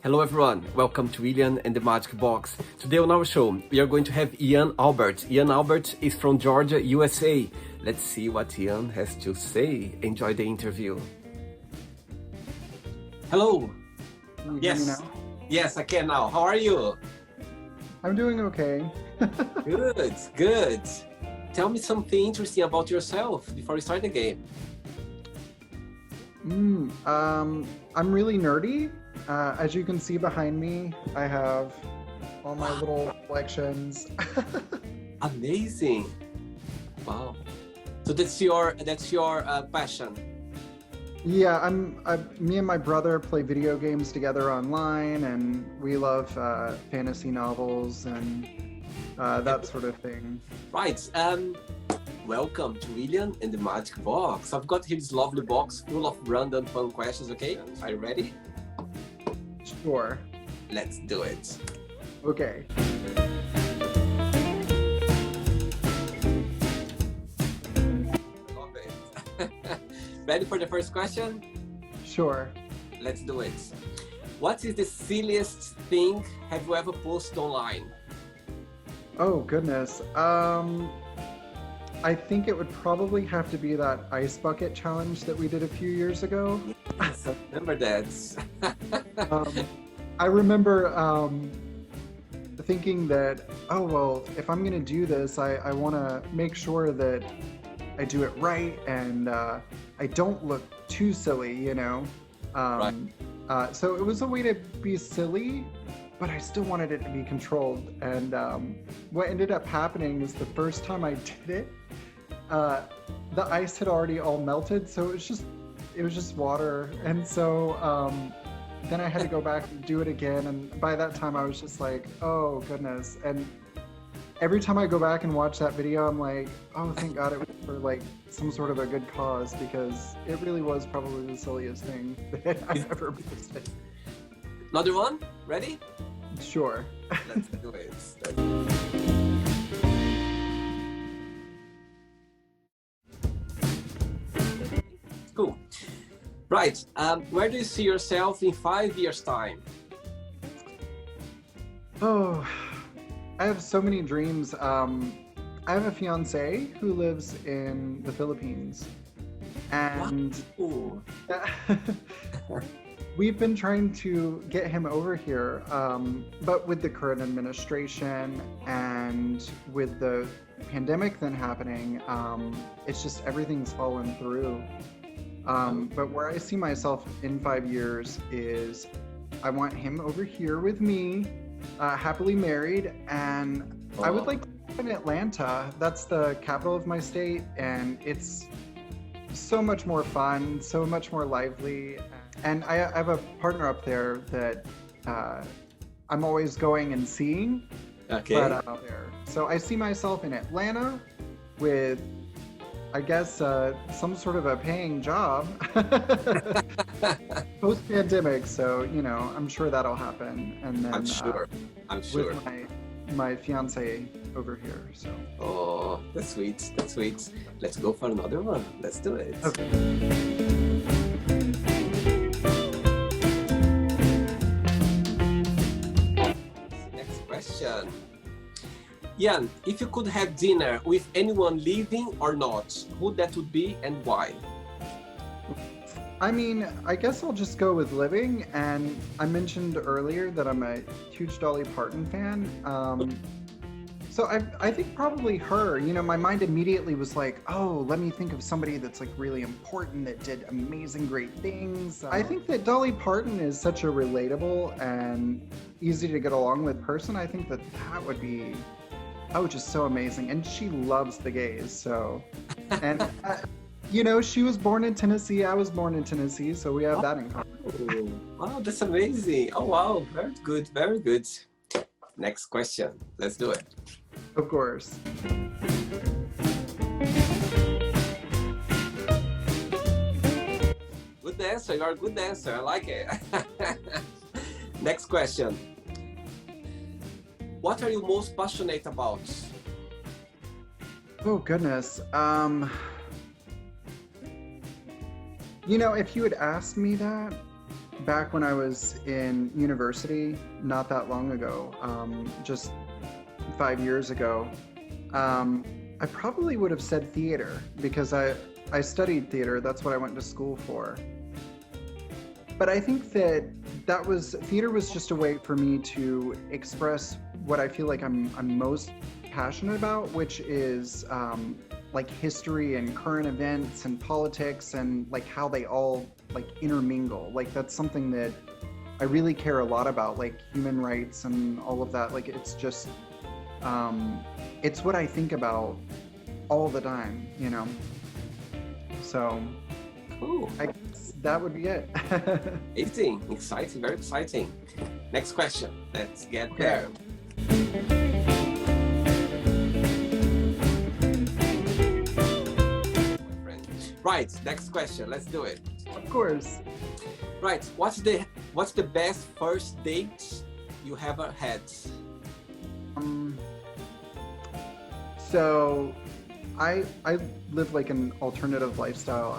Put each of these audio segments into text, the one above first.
Hello everyone, welcome to Ian and the Magic Box. Today on our show, we are going to have Ian Albert. Ian Albert is from Georgia, USA. Let's see what Ian has to say. Enjoy the interview. Hello. Can you hear me Yes. now? Yes, I can now. How are you? I'm doing okay. Good, good. Tell me something interesting about yourself before we start the game. I'm really nerdy. As you can see behind me, I have all my little collections. Amazing. Wow. So that's your passion. Yeah, me and my brother play video games together online, and we love fantasy novels and that sort of thing. Right. Welcome to William and the Magic Box. I've got here this lovely box full of random fun questions, okay? Are you ready? Sure. Let's do it. Okay. Love it. Ready for the first question? Sure. Let's do it. What is the silliest thing have you ever posted online? Oh, goodness. I think it would probably have to be that ice bucket challenge that we did a few years ago. Yes, I remember that. I remember thinking that, oh, well, if I'm going to do this, I want to make sure that I do it right and I don't look too silly, you know? Right. So it was a way to be silly, but I still wanted it to be controlled. And what ended up happening is the first time I did it, the ice had already all melted, so it was just water. And so then I had to go back and do it again. And by that time I was just like, oh goodness. And every time I go back and watch that video, I'm like, oh, thank God it was for like some sort of a good cause, because it really was probably the silliest thing that I've ever posted. Another one? Ready? Sure. Let's do it. Cool. Right. Where do you see yourself in 5 years' time? Oh, I have so many dreams. I have a fiance who lives in the Philippines, and Ooh. we've been trying to get him over here, but with the current administration and with the pandemic then happening, it's just everything's fallen through. But where I see myself in 5 years is I want him over here with me, happily married, and I would like to live in Atlanta. That's the capital of my state, and it's so much more fun, so much more lively. And I have a partner up there that I'm always going and seeing. Okay. But out there. So I see myself in Atlanta with, I guess, some sort of a paying job post-pandemic. So, you know, I'm sure that'll happen. And then I'm sure. with my fiance over here. So. Oh, that's sweet. That's sweet. Let's go for another one. Let's do it. Okay. Next question. Ian, if you could have dinner with anyone living or not, who that would be and why? I mean, I guess I'll just go with living. And I mentioned earlier that I'm a huge Dolly Parton fan. So I think probably her. You know, my mind immediately was like, oh, let me think of somebody that's like really important, that did amazing, great things. I think that Dolly Parton is such a relatable and easy to get along with person. I think that would be, oh, just so amazing. And she loves the gays, so. And, you know, she was born in Tennessee. I was born in Tennessee, so we have that in common. Oh, wow, that's amazing. Oh, wow. Very good. Very good. Next question. Let's do it. Of course. Good answer. You are a good answer. I like it. Next question. What are you most passionate about? Oh, goodness. You know, if you had asked me that back when I was in university, not that long ago, just 5 years ago, I probably would have said theater because I studied theater. That's what I went to school for. But I think that theater was just a way for me to express what I feel like I'm most passionate about, which is like history and current events and politics and like how they all like intermingle. Like that's something that I really care a lot about, like human rights and all of that. Like it's just it's what I think about all the time, you know. So Cool. I guess that would be it. Amazing, exciting, very exciting. Next question. Let's get Okay. there. My friend. Right, next question. Let's do it. Of course. Right, what's the best first date you ever had? So I live like an alternative lifestyle.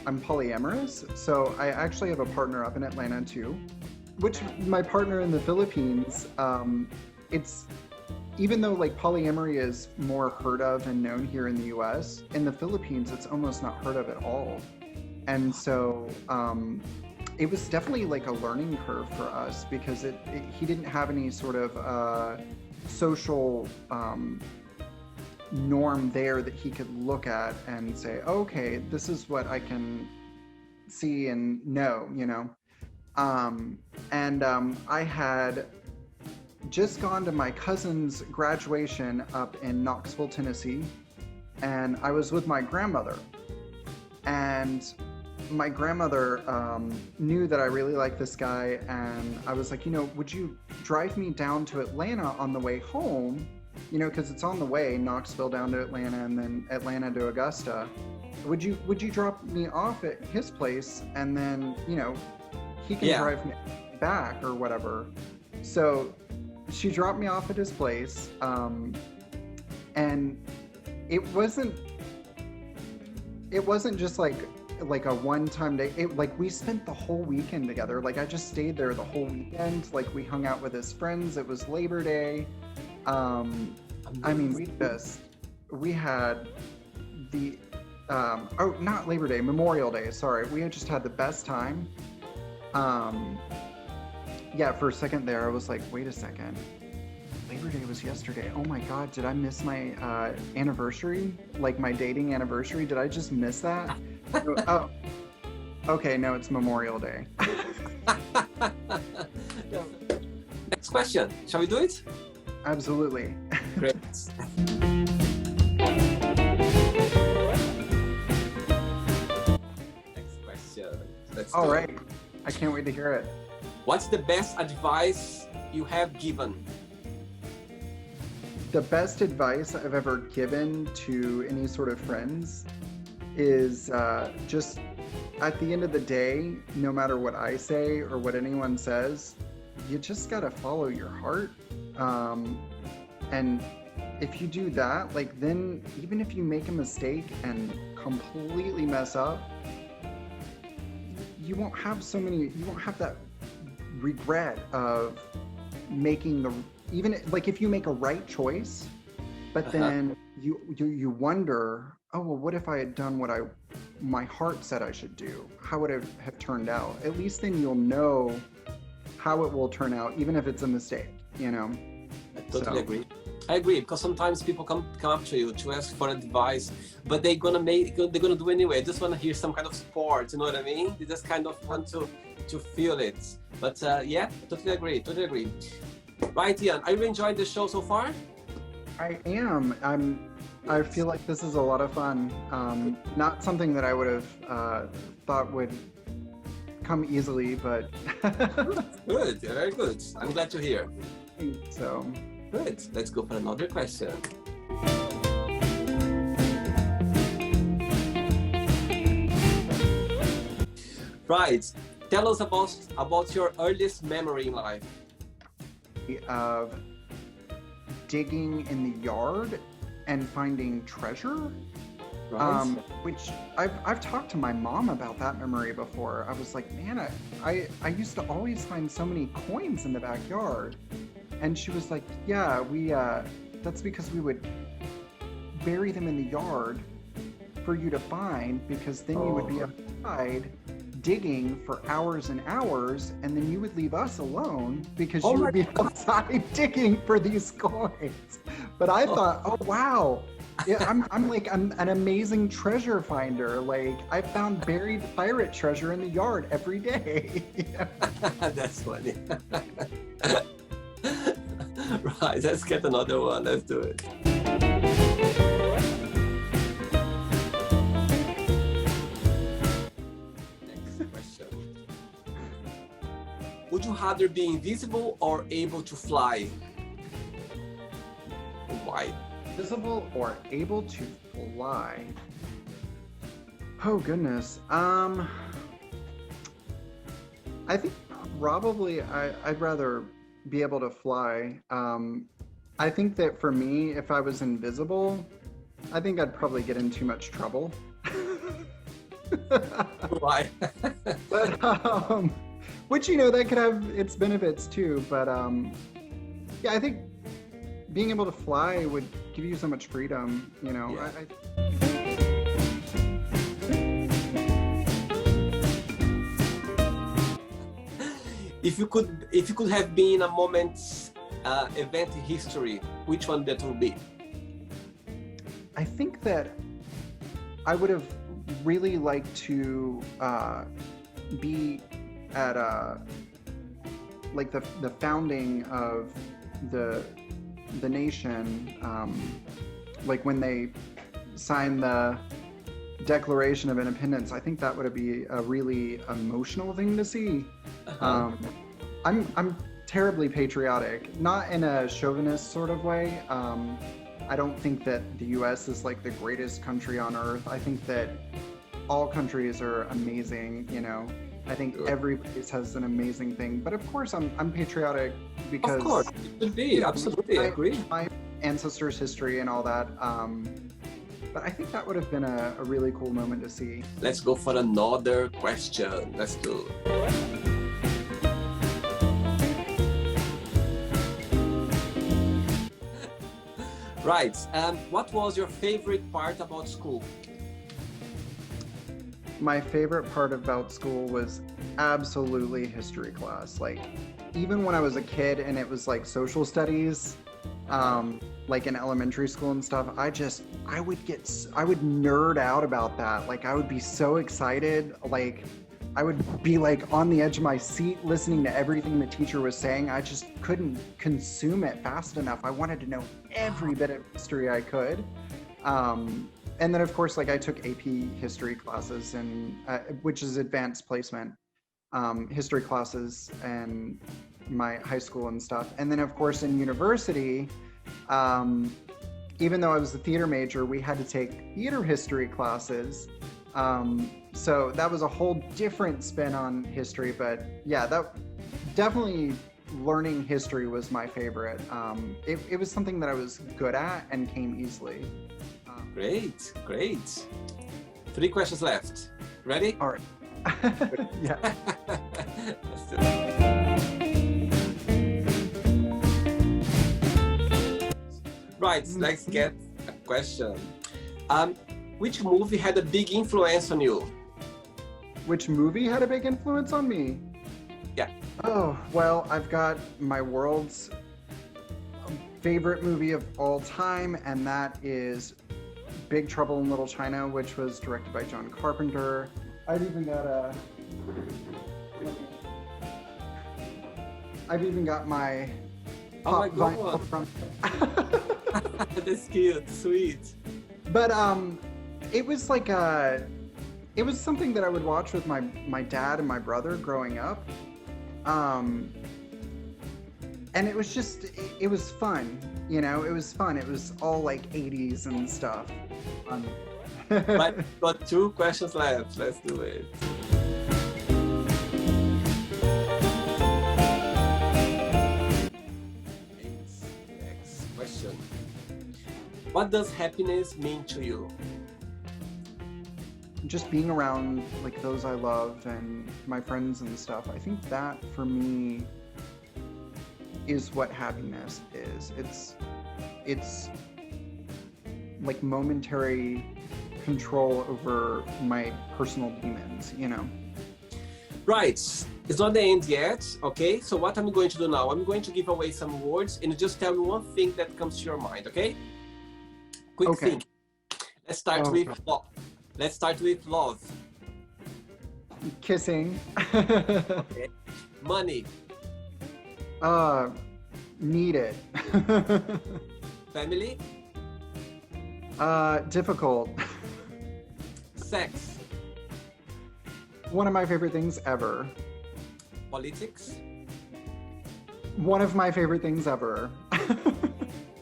I'm polyamorous, so I actually have a partner up in Atlanta too, which my partner in the Philippines, it's, even though like polyamory is more heard of and known here in the US, in the Philippines it's almost not heard of at all. And so it was definitely like a learning curve for us because he didn't have any sort of social norm there that he could look at and say, okay, this is what I can see and know, you know. I had just gone to my cousin's graduation up in Knoxville, Tennessee, and I was with my grandmother. And my grandmother knew that I really liked this guy, and I was like, you know, would you drive me down to Atlanta on the way home? You know, because it's on the way, Knoxville down to Atlanta and then Atlanta to Augusta. Would you drop me off at his place and then, you know, he can drive me back or whatever. So she dropped me off at his place, and it wasn't just like a one-time day. It, like, we spent the whole weekend together. Like I just stayed there the whole weekend. Like we hung out with his friends. It was Labor Day. I mean, we had the oh, not Labor Day, Memorial Day, sorry. We had just had the best time. Yeah, for a second there I was like, wait a second, Labor Day was yesterday. Oh my god, did I miss my anniversary? Like my dating anniversary? Did I just miss that? Oh, okay, no, it's Memorial Day. Next question. Shall we do it? Absolutely. Great. Next question. Let's All go. right. I can't wait to hear it. What's the best advice you have given? The best advice I've ever given to any sort of friends is just at the end of the day, no matter what I say or what anyone says, you just gotta follow your heart. And if you do that, like, then even if you make a mistake and completely mess up, you won't have that regret of making even like if you make a right choice, but then you wonder, oh, well, what if I had done what my heart said I should do? How would it have turned out? At least then you'll know how it will turn out, even if it's a mistake, you know? I totally agree. I agree, because sometimes people come up to you to ask for advice, but they're gonna do anyway. They just want to hear some kind of support, you know what I mean? They just kind of want to feel it. But yeah, totally agree. Right, Ian, are you enjoying the show so far? I am. I feel like this is a lot of fun. Not something that I would have thought would come easily, but Good, very good. I'm glad to hear. So Good. Let's go for another question. Right. Tell us about your earliest memory in life. of digging in the yard and finding treasure. Right. Which I've talked to my mom about that memory before. I was like, man, I used to always find so many coins in the backyard. And she was like, yeah, that's because we would bury them in the yard for you to find, because then you would be Oh, outside digging for hours and hours, and then you would leave us alone because oh you my would be outside digging for these coins. But I God. thought, oh wow, yeah, I'm like an amazing treasure finder. Like I found buried pirate treasure in the yard every day. That's funny. Right, let's get another one. Let's do it. Next question. Would you rather be invisible or able to fly? Why? Visible or able to fly? Oh goodness. I think probably I'd rather be able to fly. I think that for me, if I was invisible, I think I'd probably get in too much trouble. Why? But which that could have its benefits too. But yeah, I think being able to fly would give you so much freedom. Yeah. If you could have been a moment's event in history, which one that would be? I think that I would have really liked to be at like the founding of the nation, like when they signed the Declaration of Independence. I think that would be a really emotional thing to see. Uh-huh. I'm terribly patriotic, not in a chauvinist sort of way. I don't think that the U.S. is like the greatest country on earth. I think that all countries are amazing. I think Sure. every place has an amazing thing. But of course, I'm patriotic because Of course, it should be. Absolutely, I agree. my ancestors' history and all that. But I think that would have been a really cool moment to see. Let's go for another question. Let's do. Right. What was your favorite part about school? My favorite part about school was absolutely history class. Like, even when I was a kid and it was like social studies, like in elementary school and stuff, I would nerd out about that. Like, I would be so excited. Like, I would be like on the edge of my seat listening to everything the teacher was saying. I just couldn't consume it fast enough. I wanted to know every bit of history I could. And then, of course, like I took AP history classes, and which is advanced placement history classes, and my high school and stuff. And then, of course, in university, even though I was a theater major, we had to take theater history classes. So that was a whole different spin on history. But yeah, that definitely, learning history was my favorite. It was something that I was good at and came easily. Great, great. 3 questions left. Ready? All right. Yeah. Let's do it. Right, let's get a question. Which movie had a big influence on you? Which movie had a big influence on me? Yeah. Oh, well, I've got my world's favorite movie of all time, and that is Big Trouble in Little China, which was directed by John Carpenter. I've even got my Oh my pop God. vinyl from. That's cute, sweet. But it was like it was something that I would watch with my dad and my brother growing up. And it was just, it was fun, it was fun. It was all like 80s and stuff. Right, got 2 questions left. Let's do it. Next question. What does happiness mean to you? just being around like those I love and my friends and stuff, I think that for me is what happiness is. It's like momentary control over my personal demons, you know. Right, it's not the end yet, okay? So what I'm going to do now, I'm going to give away some words and you just tell me one thing that comes to your mind, okay? Quick Okay. think. Let's start with love. Let's start with love. Kissing. Okay. Money. Need it. Family. Difficult. Sex. One of my favorite things ever. Politics. One of my favorite things ever.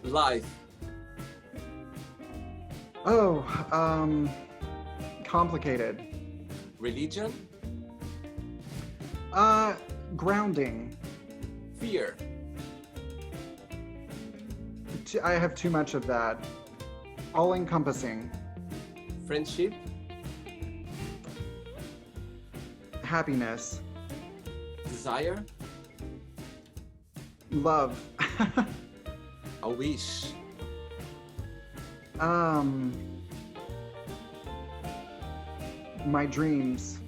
Life. Oh, complicated. Religion. Grounding. Fear. I have too much of that. All-encompassing. Friendship. Happiness. Desire. Love. A wish. My dreams.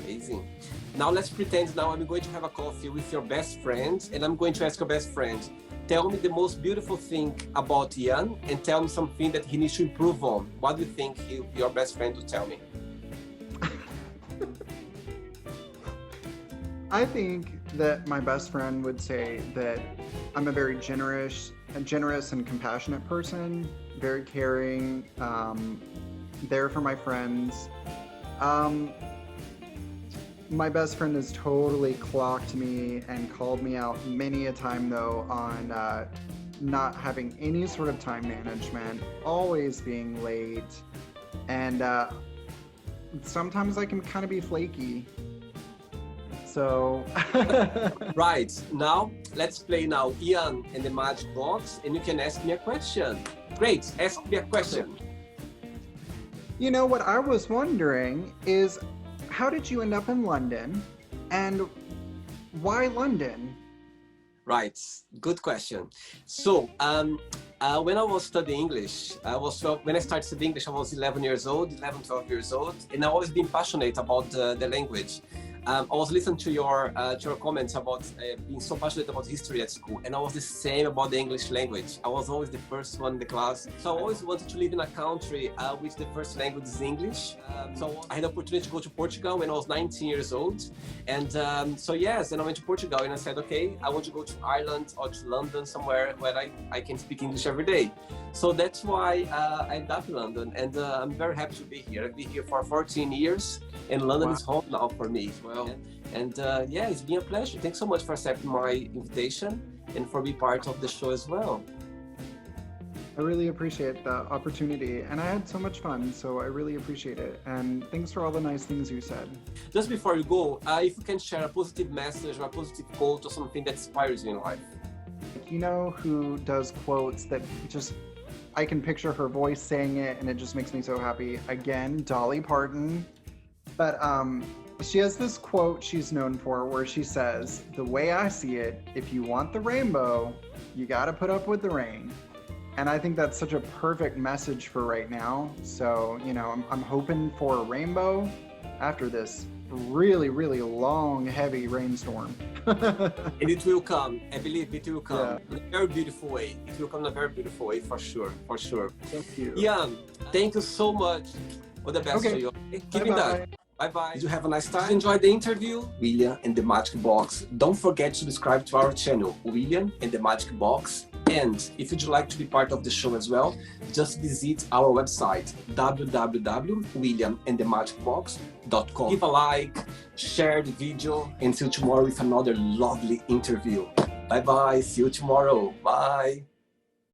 Amazing. Now let's pretend now I'm going to have a coffee with your best friend and I'm going to ask your best friend, tell me the most beautiful thing about Ian and tell me something that he needs to improve on. What do you think your best friend will tell me? I think that my best friend would say that I'm a very generous and compassionate person, very caring, there for my friends. My best friend has totally clocked me and called me out many a time though on not having any sort of time management, always being late, and sometimes I can kind of be flaky. So Right, now let's play now Ian and the Magic Box and you can ask me a question. Great, ask me a question. You know, what I was wondering is, how did you end up in London and why London? Right, good question. So, when I was studying English, when I started studying English, I was 11 years old, 12 years old, and I've always been passionate about the language. I was listening to your comments about being so passionate about history at school, and I was the same about the English language. I was always the first one in the class. So I always wanted to live in a country which the first language is English. So I had the opportunity to go to Portugal when I was 19 years old. And so yes, then I went to Portugal and I said, okay, I want to go to Ireland or to London, somewhere where I can speak English every day. So that's why I ended up in London, and I'm very happy to be here. I've been here for 14 years, and London is home now for me as well. And yeah, it's been a pleasure. Thanks so much for accepting my invitation and for being part of the show as well. I really appreciate the opportunity, and I had so much fun, so I really appreciate it. And thanks for all the nice things you said. Just before you go, if you can share a positive message or a positive quote or something that inspires you in life. You know who does quotes that just, I can picture her voice saying it and it just makes me so happy. Again, Dolly Parton. But she has this quote she's known for where she says, "The way I see it, if you want the rainbow, you gotta put up with the rain." And I think that's such a perfect message for right now. So, you know, I'm hoping for a rainbow after this really, really long, heavy rainstorm. And it will come. I believe it will come in a very beautiful way. It will come in a very beautiful way, for sure, for sure. Thank you. Ian, thank you so much. All the best to you. Keep in touch. Bye-bye. Did you have a nice time? Enjoy the interview? William and the Magic Box. Don't forget to subscribe to our channel, William and the Magic Box. And if you'd like to be part of the show as well, just visit our website, www.williamandthemagicbox.com. Give a like, share the video, and see you tomorrow with another lovely interview. Bye-bye. See you tomorrow. Bye.